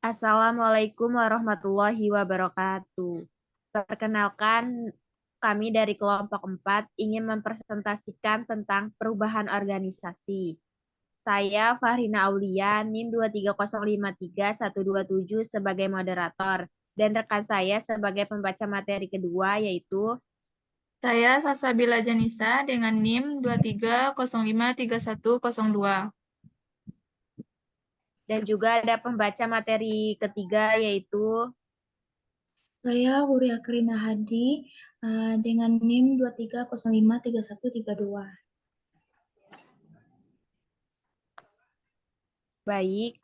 Assalamualaikum warahmatullahi wabarakatuh. Perkenalkan, kami dari kelompok 4 ingin mempresentasikan tentang perubahan organisasi. Saya Fahrina Aulia, NIM 23053-127 sebagai moderator, dan rekan saya sebagai pembaca materi kedua yaitu Saya Salsabila Janisa dengan NIM 23053102. dan juga ada pembaca materi ketiga yaitu Saya Huria Karina Hadi dengan NIM 23053132. Baik,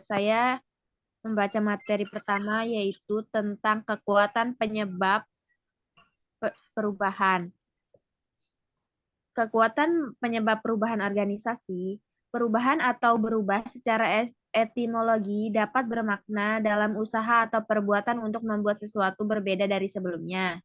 saya membaca materi pertama yaitu tentang kekuatan penyebab perubahan. Kekuatan penyebab perubahan organisasi, perubahan atau berubah secara etimologi dapat bermakna dalam usaha atau perbuatan untuk membuat sesuatu berbeda dari sebelumnya.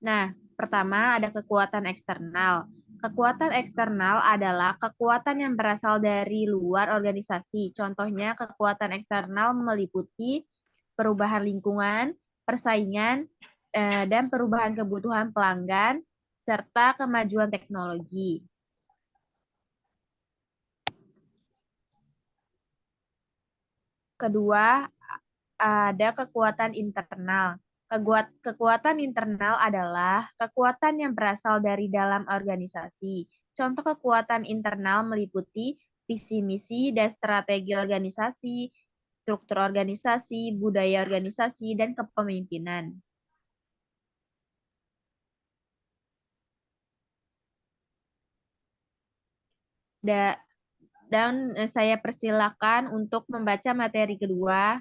Nah, pertama ada kekuatan eksternal. Kekuatan eksternal adalah kekuatan yang berasal dari luar organisasi. Contohnya, kekuatan eksternal meliputi perubahan lingkungan, persaingan, dan perubahan kebutuhan pelanggan, serta kemajuan teknologi. Kedua, ada kekuatan internal. Kekuatan internal adalah kekuatan yang berasal dari dalam organisasi. Contoh kekuatan internal meliputi visi misi dan strategi organisasi, struktur organisasi, budaya organisasi, dan kepemimpinan. Dan saya persilakan untuk membaca materi kedua.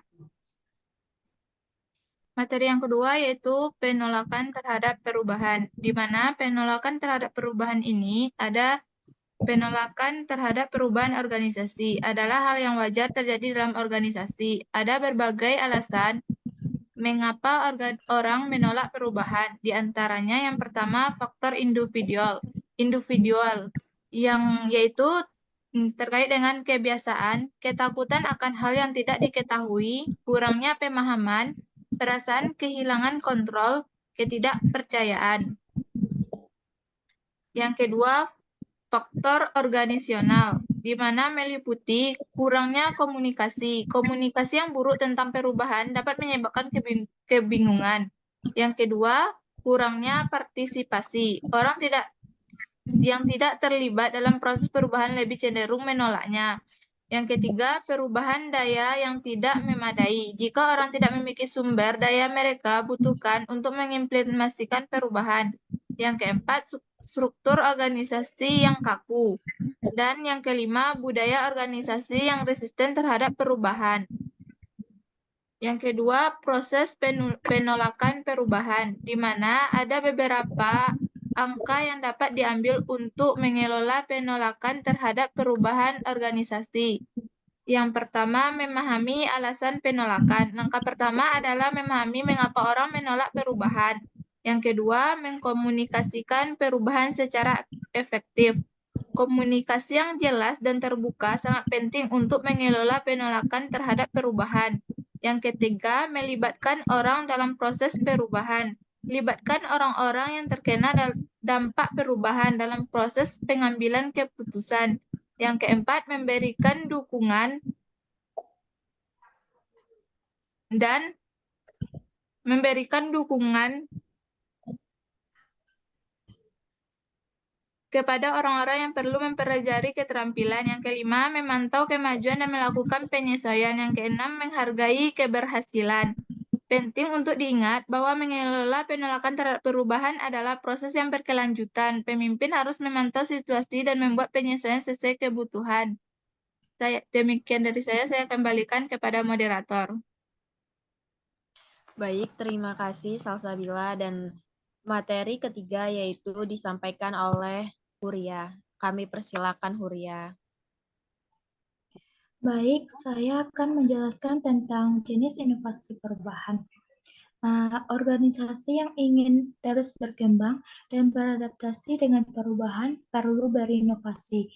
Materi yang kedua yaitu penolakan terhadap perubahan, di mana penolakan terhadap perubahan ini ada penolakan terhadap perubahan organisasi adalah hal yang wajar terjadi dalam organisasi. Ada berbagai alasan mengapa orang menolak perubahan. Di antaranya yang pertama faktor individual yang yaitu terkait dengan kebiasaan, ketakutan akan hal yang tidak diketahui, kurangnya pemahaman, perasaan kehilangan kontrol, ketidakpercayaan. Yang kedua, faktor organisasional, di mana meliputi kurangnya komunikasi. Komunikasi yang buruk tentang perubahan dapat menyebabkan kebingungan. Yang kedua, kurangnya partisipasi. Orang yang tidak terlibat dalam proses perubahan lebih cenderung menolaknya. Yang ketiga, perubahan daya yang tidak memadai. Jika orang tidak memiliki sumber daya mereka butuhkan untuk mengimplementasikan perubahan. Yang keempat, struktur organisasi yang kaku. Dan yang kelima, budaya organisasi yang resisten terhadap perubahan. Yang kedua, proses penolakan perubahan, di mana ada beberapa angka yang dapat diambil untuk mengelola penolakan terhadap perubahan organisasi. Yang pertama, memahami alasan penolakan. Langkah pertama adalah memahami mengapa orang menolak perubahan. Yang kedua, mengkomunikasikan perubahan secara efektif. Komunikasi yang jelas dan terbuka sangat penting untuk mengelola penolakan terhadap perubahan. Yang ketiga, melibatkan orang dalam proses perubahan. Libatkan orang-orang yang terkena dampak perubahan dalam proses pengambilan keputusan. Yang keempat, memberikan dukungan dan kepada orang-orang yang perlu mempelajari keterampilan. Yang kelima, memantau kemajuan dan melakukan penyesuaian. Yang keenam, menghargai keberhasilan. Penting untuk diingat bahwa mengelola penolakan terhadap perubahan adalah proses yang berkelanjutan. Pemimpin harus memantau situasi dan membuat penyesuaian sesuai kebutuhan. Demikian dari saya kembalikan kepada moderator. Baik, terima kasih Salsabila, dan materi ketiga yaitu disampaikan oleh Huria. Kami persilakan Huria. Baik, saya akan menjelaskan tentang jenis inovasi perubahan. Organisasi yang ingin terus berkembang dan beradaptasi dengan perubahan perlu berinovasi.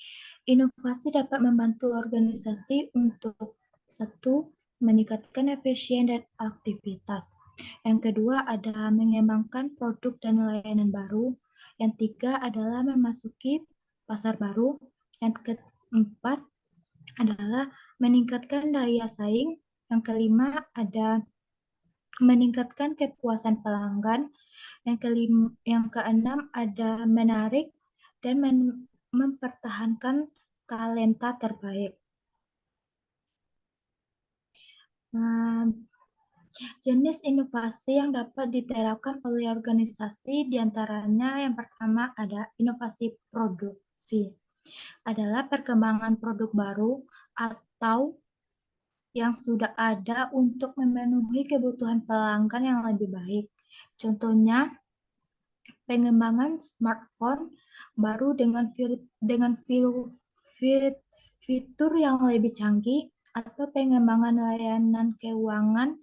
Inovasi dapat membantu organisasi untuk satu, meningkatkan efisien dan aktivitas. Yang kedua ada mengembangkan produk dan layanan baru. Yang tiga adalah memasuki pasar baru. Yang keempat adalah meningkatkan daya saing. Yang kelima ada meningkatkan kepuasan pelanggan. Yang keenam ada menarik dan mempertahankan talenta terbaik. Jenis inovasi yang dapat diterapkan oleh organisasi diantaranya yang pertama ada inovasi produksi. Adalah perkembangan produk baru atau yang sudah ada untuk memenuhi kebutuhan pelanggan yang lebih baik. Contohnya, pengembangan smartphone baru dengan fitur yang lebih canggih atau pengembangan layanan keuangan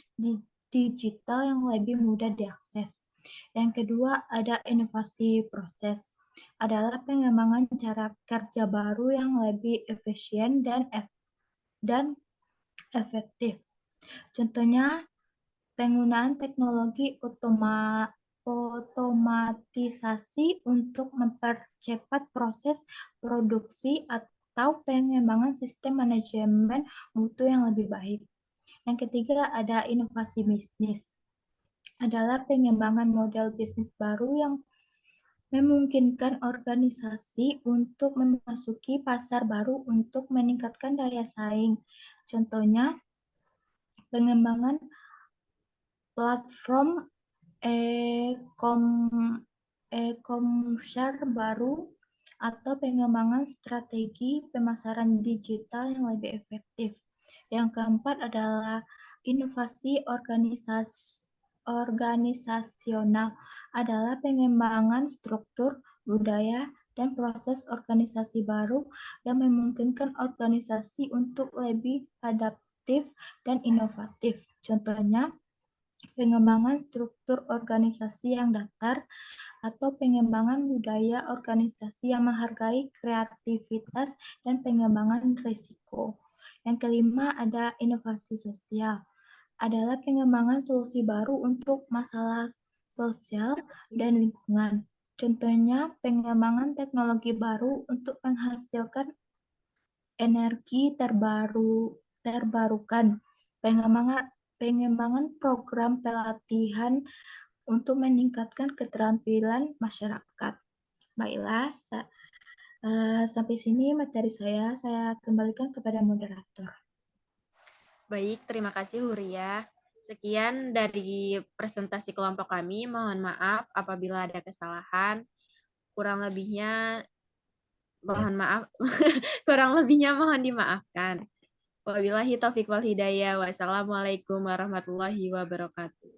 digital yang lebih mudah diakses. Yang kedua, ada inovasi proses. Adalah pengembangan cara kerja baru yang lebih efisien dan efektif. Contohnya, penggunaan teknologi otomatisasi untuk mempercepat proses produksi atau pengembangan sistem manajemen mutu yang lebih baik. Yang ketiga ada inovasi bisnis. Adalah pengembangan model bisnis baru yang memungkinkan organisasi untuk memasuki pasar baru untuk meningkatkan daya saing. Contohnya, pengembangan platform e-commerce baru atau pengembangan strategi pemasaran digital yang lebih efektif. Yang keempat adalah inovasi organisasional, adalah pengembangan struktur, budaya, dan proses organisasi baru yang memungkinkan organisasi untuk lebih adaptif dan inovatif. Contohnya, pengembangan struktur organisasi yang datar atau pengembangan budaya organisasi yang menghargai kreativitas dan pengembangan risiko. Yang kelima ada inovasi sosial. Adalah pengembangan solusi baru untuk masalah sosial dan lingkungan. Contohnya, pengembangan teknologi baru untuk menghasilkan energi terbarukan. Pengembangan program pelatihan untuk meningkatkan keterampilan masyarakat. Baiklah, sampai sini materi saya kembalikan kepada moderator. Baik, terima kasih Huria. Sekian dari presentasi kelompok kami. Mohon maaf apabila ada kesalahan. Kurang lebihnya mohon maaf. Kurang lebihnya mohon dimaafkan. Wabillahi taufiq wal hidayah. Wassalamualaikum warahmatullahi wabarakatuh.